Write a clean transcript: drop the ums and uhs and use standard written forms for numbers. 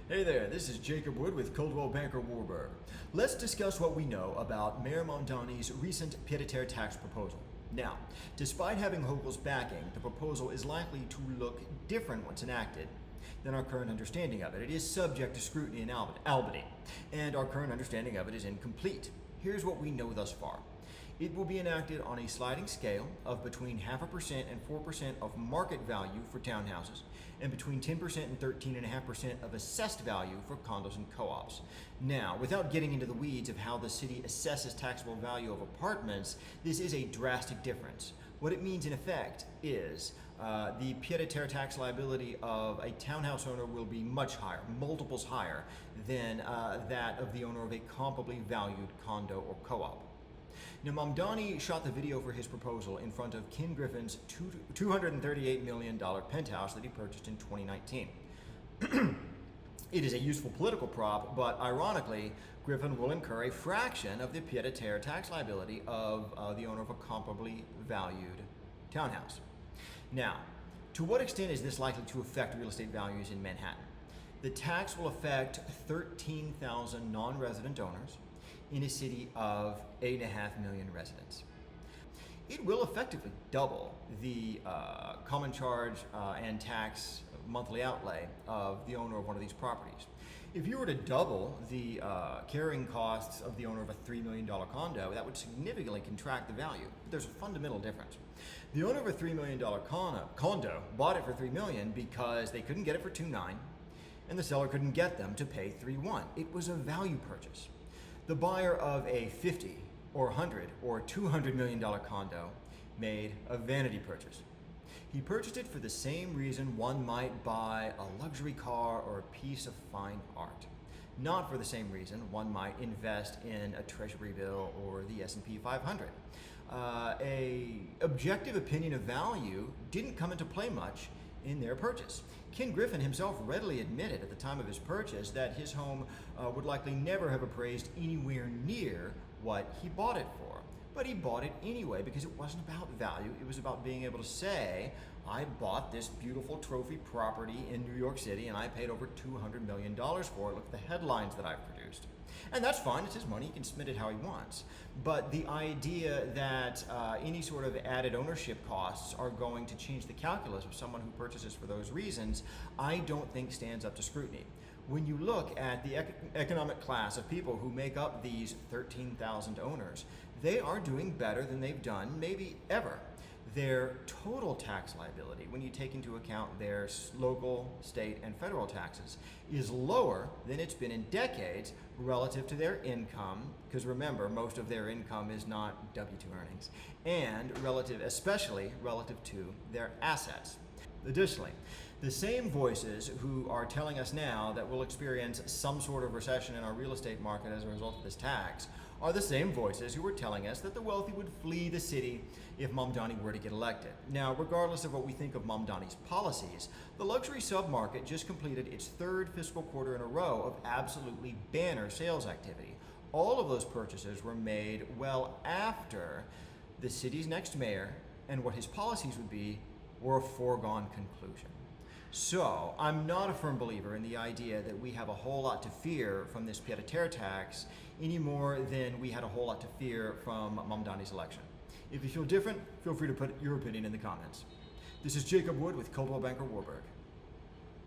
Hey there, this is Jacob Wood with Coldwell Banker Warburg. Let's discuss what we know about Mayor Mamdani's recent pied-a-terre tax proposal. Now, despite having Hochul's backing, the proposal is likely to look different once enacted than our current understanding of it. It is subject to scrutiny in Albany, and our current understanding of it is incomplete. Here's what we know thus far. It will be enacted on a sliding scale of between 0.5% and 4% of market value for townhouses, and between 10% and 13.5% of assessed value for condos and co-ops. Now, without getting into the weeds of how the city assesses taxable value of apartments, this is a drastic difference. What it means in effect is the pied-a-terre tax liability of a townhouse owner will be much higher, multiples higher than that of the owner of a comparably valued condo or co-op. Now, Mamdani shot the video for his proposal in front of Ken Griffin's $238 million penthouse that he purchased in 2019. It is a useful political prop, but ironically, Griffin will incur a fraction of the pied-a-terre tax liability of the owner of a comparably valued townhouse. Now, to what extent is this likely to affect real estate values in Manhattan? The tax will affect 13,000 non-resident owners in a city of 8.5 million residents. It will effectively double the common charge and tax monthly outlay of the owner of one of these properties. If you were to double the carrying costs of the owner of a $3 million condo, that would significantly contract the value. But there's a fundamental difference. The owner of a $3 million condo bought it for $3 million because they couldn't get it for $2.9 million, and the seller couldn't get them to pay $3.1 million. It was a value purchase. The buyer of a $50 or $100 or $200 million condo made a vanity purchase. He purchased it for the same reason one might buy a luxury car or a piece of fine art. Not for the same reason one might invest in a treasury bill or the S&P 500. A objective opinion of value didn't come into play much in their purchase. Ken Griffin himself readily admitted at the time of his purchase that his home would likely never have appraised anywhere near what he bought it for. But he bought it anyway because it wasn't about value. It was about being able to say, I bought this beautiful trophy property in New York City and I paid over $200 million for it. Look at the headlines that I've produced. And that's fine, it's his money, he can spend it how he wants. But the idea that any sort of added ownership costs are going to change the calculus of someone who purchases for those reasons, I don't think stands up to scrutiny. When you look at the economic class of people who make up these 13,000 owners, they are doing better than they've done maybe ever. Their total tax liability, when you take into account their local, state, and federal taxes, is lower than it's been in decades relative to their income, because remember, most of their income is not W-2 earnings, and especially relative to their assets. Additionally, the same voices who are telling us now that we'll experience some sort of recession in our real estate market as a result of this tax are the same voices who were telling us that the wealthy would flee the city if Mamdani were to get elected. Now, regardless of what we think of Mamdani's policies, the luxury submarket just completed its third fiscal quarter in a row of absolutely banner sales activity. All of those purchases were made well after the city's next mayor and what his policies would be were a foregone conclusion. So, I'm not a firm believer in the idea that we have a whole lot to fear from this pied-a-terre tax any more than we had a whole lot to fear from Mamdani's election. If you feel different, feel free to put your opinion in the comments. This is Jacob Wood with Coldwell Banker Warburg.